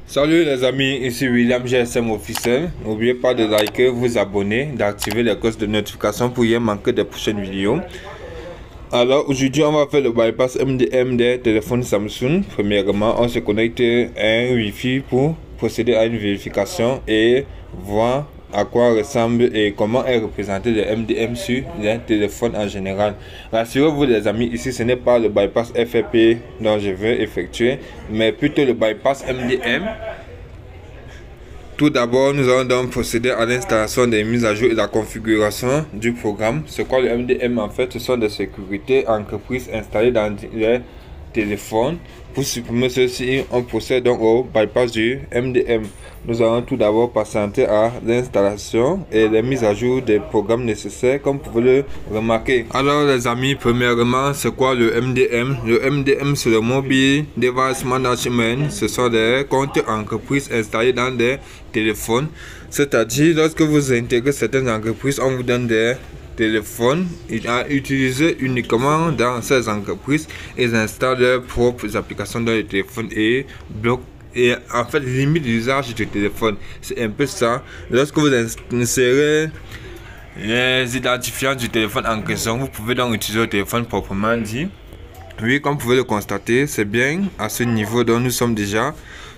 Salut les amis, ici William GSM Officiel. N'oubliez pas de liker, vous abonner, d'activer les cloches de notification pour y manquer des prochaines vidéos. Alors aujourd'hui on va faire le bypass MDM des téléphones Samsung. Premièrement, on se connecte à un Wi-Fi pour procéder à une vérification et voir à quoi ressemble et comment est représenté le MDM sur les téléphones en général. Rassurez-vous les amis, ici ce n'est pas le bypass FFP dont je veux effectuer, mais plutôt le bypass MDM. Tout d'abord, nous allons donc procéder à l'installation des mises à jour et la configuration du programme. C'est quoi le MDM en fait? Ce sont des sécurités entreprises installées dans les téléphones. Pour supprimer ceci, on procède donc au bypass du MDM. Nous allons tout d'abord patienter à l'installation et les mises à jour des programmes nécessaires, comme vous pouvez le remarquer. Alors les amis, premièrement, c'est quoi le MDM? Le MDM, c'est le Mobile Device Management. Ce sont des comptes entreprises installés dans des téléphones. C'est-à-dire, lorsque vous intégrez certaines entreprises, on vous donne des téléphones à utiliser uniquement dans ces entreprises. Ils installent leurs propres applications dans les téléphones et bloquent et en fait limite l'usage du téléphone. C'est un peu ça. Lorsque vous insérez les identifiants du téléphone en question, vous pouvez donc utiliser le téléphone proprement dit. Oui, comme vous pouvez le constater, c'est bien à ce niveau dont nous sommes déjà.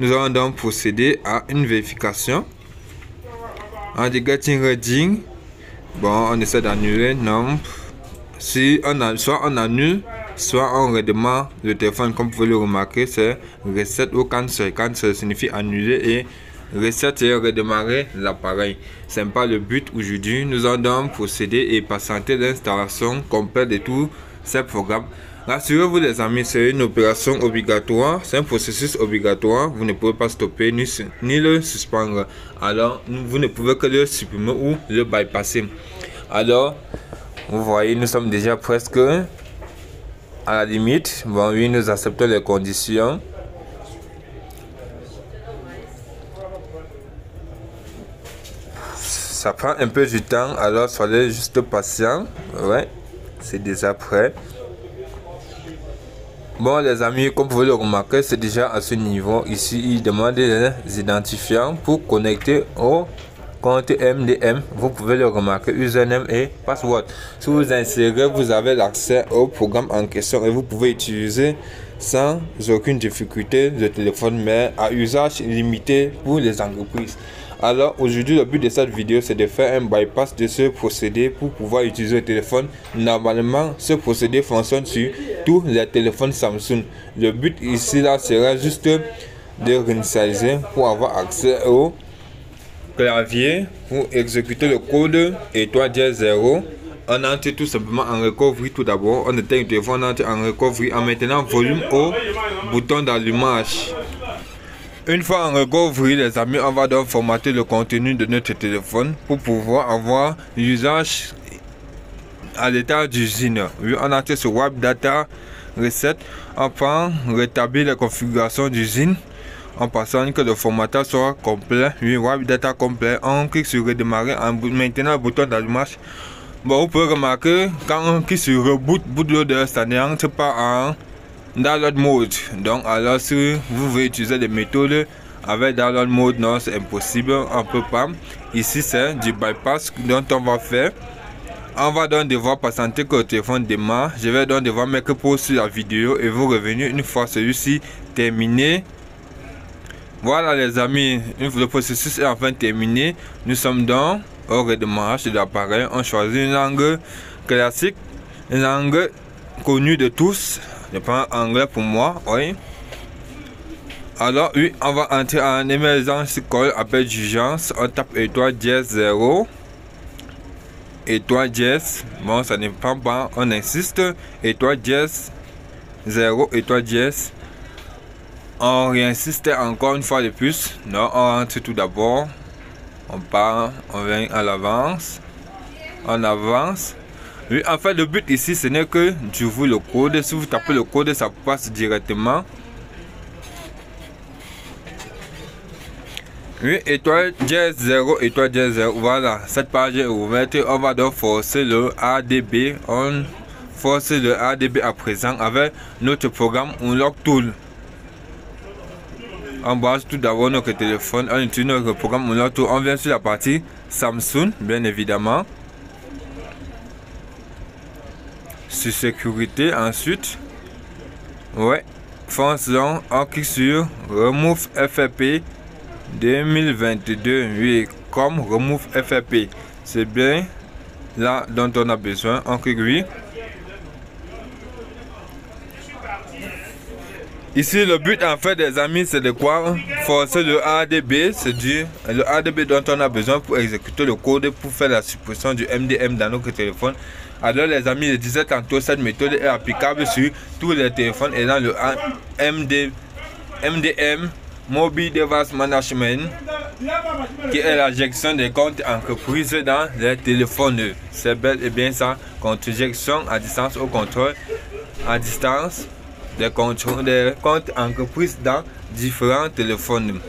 Nous allons donc procéder à une vérification en dit getting ready. Bon, on essaie d'annuler, non. Si on a, soit on annule, soit on redémarre le téléphone. Comme vous pouvez le remarquer, c'est reset ou cancel. Cancel signifie annuler et reset c'est redémarrer l'appareil. C'est pas le but aujourd'hui. Nous allons donc procéder et patienter l'installation complète de tous ces programmes. Rassurez-vous les amis, c'est une opération obligatoire, c'est un processus obligatoire, vous ne pouvez pas stopper ni le suspendre. Alors vous ne pouvez que le supprimer ou le bypasser. Alors vous voyez, nous sommes déjà presque à la limite. Bon oui, nous acceptons les conditions. Ça prend un peu du temps, alors soyez juste patient. Ouais, c'est déjà prêt. Bon les amis, comme vous pouvez le remarquer, c'est déjà à ce niveau. Ici, il demande les identifiants pour connecter au compte MDM. Vous pouvez le remarquer, username et password. Si vous insérez, vous avez l'accès au programme en question et vous pouvez utiliser sans aucune difficulté le téléphone, mais à usage limité pour les entreprises. Alors aujourd'hui, le but de cette vidéo, c'est de faire un bypass de ce procédé pour pouvoir utiliser le téléphone. Normalement, ce procédé fonctionne sur tous les téléphones Samsung. Le but ici là sera juste de réinitialiser pour avoir accès au clavier pour exécuter le code étoile 0. On entre tout simplement en recovery tout d'abord. On éteint le téléphone, on entre en recovery en maintenant volume au bouton d'allumage. Une fois en recovery les amis, on va donc formater le contenu de notre téléphone pour pouvoir avoir l'usage à l'état d'usine. Oui, on entre sur Web Data Reset. On prend rétablir la configuration d'usine en passant que le formatage soit complet. Oui, Web Data complet. On clique sur redémarrer en maintenant le bouton d'allumage. Bon, vous pouvez remarquer quand on clique sur reboot bootloader, ça n'entre pas en download mode. Donc alors si vous voulez utiliser des méthodes avec download mode, non, c'est impossible, on peut pas. Ici c'est du bypass dont on va faire. On va donc devoir patienter que le téléphone démarre. Je vais donc devoir mettre pause sur la vidéo et vous revenir une fois celui-ci terminé. Voilà les amis, le processus est enfin terminé. Nous sommes donc au redémarrage de l'appareil. On choisit une langue classique, une langue connue de tous. Je prends anglais pour moi, oui. Alors oui, on va entrer en émergence call appel d'urgence. On tape étoile 0. Étoile 10. Bon, ça ne prend pas. On insiste. Étoile 10. 0. Étoile 10. On réinsiste encore une fois de plus. Non, on rentre tout d'abord. On part. On vient à l'avance. On avance. Oui, en fait, le but ici, ce n'est que d'ouvrir le code. Si vous tapez le code, ça passe directement. Oui, étoile 0, étoile 0. Voilà, cette page est ouverte. On va donc forcer le ADB. On force le ADB à présent avec notre programme Unlock Tool. On branche tout d'abord notre téléphone, on utilise notre programme, on vient sur la partie Samsung, bien évidemment. Sur sécurité, ensuite, ouais, fonction, on clique sur Remove FRP 2022. Oui, comme Remove FRP, c'est bien là dont on a besoin. On clique oui. Ici, le but en fait des amis, c'est de quoi? Forcer le ADB, c'est-à-dire le ADB dont on a besoin pour exécuter le code pour faire la suppression du MDM dans notre téléphone. Alors les amis, je disais tantôt, cette méthode est applicable sur tous les téléphones ayant le MDM, Mobile Device Management, qui est la gestion des comptes entreprises dans les téléphones. C'est bel et bien ça, contre gestion à distance au contrôle à distance des comptes entreprises dans différents téléphones.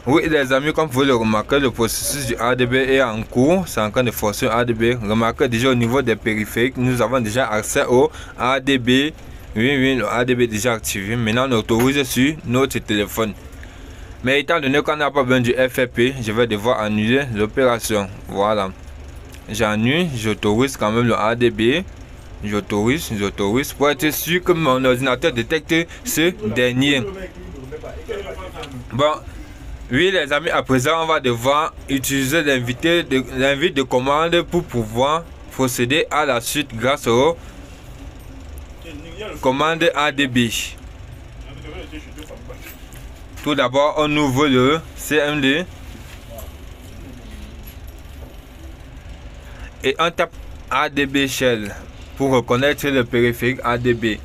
Oui les amis, comme vous pouvez le remarquer, le processus du ADB est en cours, c'est en train de forcer le ADB. Remarquez déjà au niveau des périphériques, nous avons déjà accès au ADB. Oui, le ADB est déjà activé. Maintenant on autorise sur notre téléphone. Mais étant donné qu'on n'a pas besoin du FRP, je vais devoir annuler l'opération. Voilà. J'annule, j'autorise quand même le ADB. J'autorise pour être sûr que mon ordinateur détecte ce dernier. Bon. Oui les amis, à présent on va devoir utiliser l'invite de commande pour pouvoir procéder à la suite grâce aux commandes ADB. Tout d'abord on ouvre le CMD et on tape ADB Shell pour reconnaître le périphérique ADB.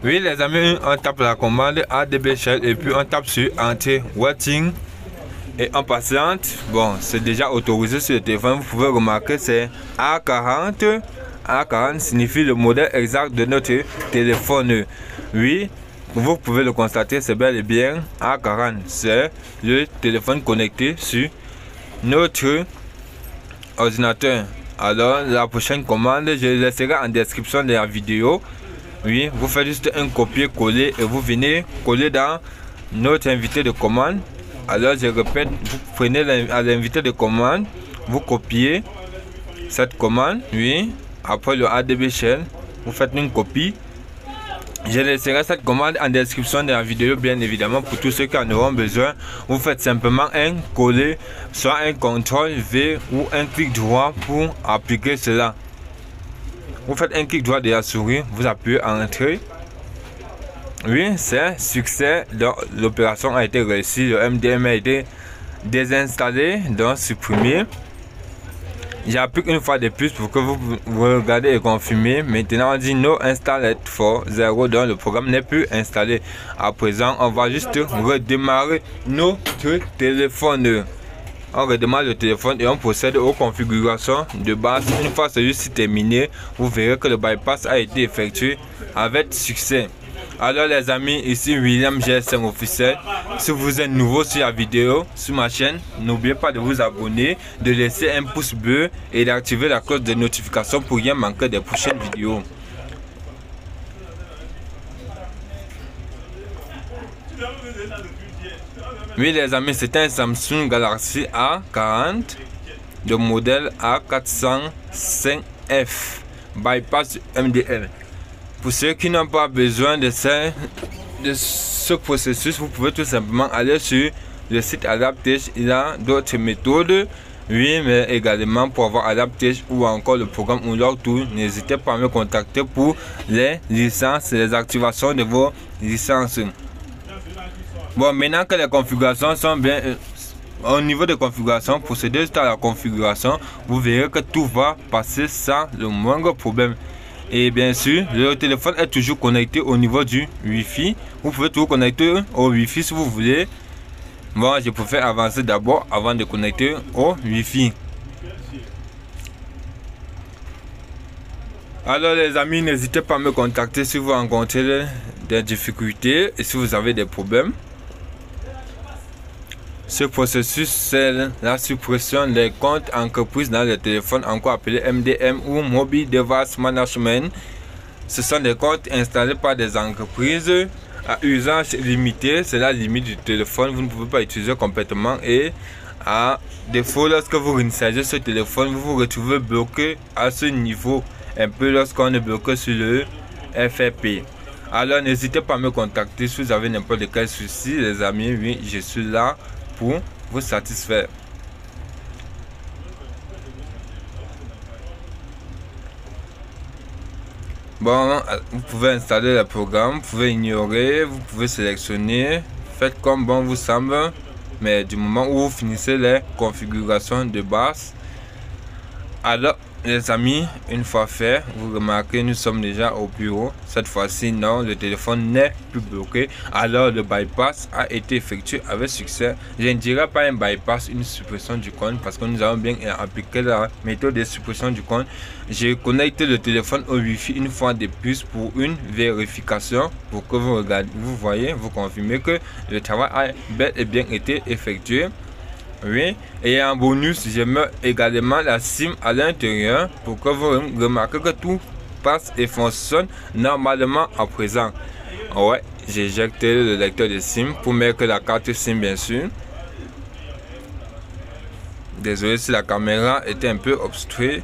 Oui les amis, on tape la commande ADB Shell et puis on tape sur Enter Waiting et on patiente. Bon, c'est déjà autorisé sur le téléphone, vous pouvez remarquer c'est A40. A40 signifie le modèle exact de notre téléphone. Oui, vous pouvez le constater, c'est bel et bien A40. C'est le téléphone connecté sur notre ordinateur. Alors la prochaine commande, je laisserai en description de la vidéo. Oui, vous faites juste un copier-coller et vous venez coller dans notre invité de commande. Alors je répète, vous prenez l'invité de commande, vous copiez cette commande, oui, après le ADB Shell, vous faites une copie. Je laisserai cette commande en description de la vidéo, bien évidemment, pour tous ceux qui en auront besoin. Vous faites simplement un coller, soit un CTRL V ou un clic droit pour appliquer cela. Vous faites un clic droit de la souris, vous appuyez Entrée. Oui, c'est succès. Donc l'opération a été réussie. Le MDM a été désinstallé, donc supprimé. J'applique une fois de plus pour que vous regardez et confirmez. Maintenant on dit No Installed for 0, donc le programme n'est plus installé. À présent on va juste redémarrer notre téléphone. On redémarre le téléphone et on procède aux configurations de base. Une fois celui-ci terminé, vous verrez que le bypass a été effectué avec succès. Alors les amis, ici William GSM officiel. Si vous êtes nouveau sur la vidéo, sur ma chaîne, n'oubliez pas de vous abonner, de laisser un pouce bleu et d'activer la cloche de notification pour rien manquer des prochaines vidéos. Oui les amis, c'est un Samsung Galaxy A40 de modèle A405F bypass MDM. Pour ceux qui n'ont pas besoin de ce processus, vous pouvez tout simplement aller sur le site Adaptage. Il y a d'autres méthodes, oui, mais également pour avoir Adaptage ou encore le programme Unlock Tool, n'hésitez pas à me contacter pour les licences et les activations de vos licences. Bon, maintenant que les configurations sont bien, au niveau de configuration, procédez juste à la configuration, vous verrez que tout va passer sans le moindre problème. Et bien sûr, le téléphone est toujours connecté au niveau du Wi-Fi. Vous pouvez toujours connecter au Wi-Fi si vous voulez. Bon, je préfère avancer d'abord avant de connecter au Wi-Fi. Alors les amis, n'hésitez pas à me contacter si vous rencontrez des difficultés et si vous avez des problèmes. Ce processus, c'est la suppression des comptes entreprises dans le téléphone, encore appelé MDM ou Mobile Device Management. Ce sont des comptes installés par des entreprises à usage limité. C'est la limite du téléphone. Vous ne pouvez pas utiliser complètement. Et à défaut, lorsque vous réinstallez ce téléphone, vous vous retrouvez bloqué à ce niveau. Un peu lorsqu'on est bloqué sur le FRP. Alors n'hésitez pas à me contacter si vous avez n'importe quel souci, les amis. Oui, je suis là pour vous satisfaire. Bon, vous pouvez installer le programme, vous pouvez ignorer, vous pouvez sélectionner, faites comme bon vous semble, mais du moment où vous finissez les configurations de base, alors les amis, une fois fait, vous remarquez, nous sommes déjà au bureau. Cette fois-ci, non, le téléphone n'est plus bloqué. Alors le bypass a été effectué avec succès. Je ne dirais pas un bypass, une suppression du compte, parce que nous avons bien appliqué la méthode de suppression du compte. J'ai connecté le téléphone au Wi-Fi une fois de plus pour une vérification, pour que vous regardez, vous voyez, vous confirmez que le travail a bel et bien été effectué. Oui, et en bonus, je mets également la SIM à l'intérieur pour que vous remarquez que tout passe et fonctionne normalement à présent. Ouais, j'ai éjecté le lecteur de SIM pour mettre la carte SIM, bien sûr. Désolé si la caméra était un peu obstruée.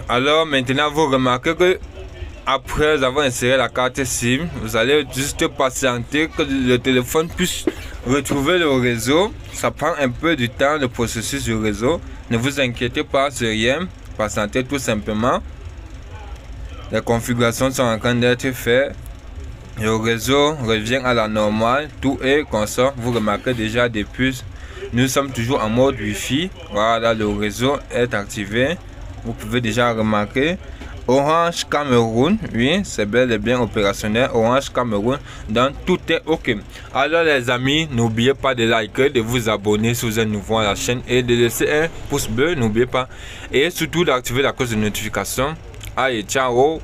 Alors maintenant, vous remarquez que après avoir inséré la carte SIM, vous allez juste patienter que le téléphone puisse retrouver le réseau. Ça prend un peu du temps, le processus du réseau. Ne vous inquiétez pas, c'est rien. Patientez tout simplement. Les configurations sont en train d'être faites. Le réseau revient à la normale. Tout est constant. Vous remarquez déjà depuis, nous sommes toujours en mode Wi-Fi. Voilà, le réseau est activé. Vous pouvez déjà remarquer. Orange Cameroun, oui, c'est bel et bien opérationnel. Orange Cameroun, donc tout est ok. Alors les amis, n'oubliez pas de liker, de vous abonner si vous êtes nouveau à la chaîne et de laisser un pouce bleu, n'oubliez pas. Et surtout d'activer la cloche de notification. Allez, ciao.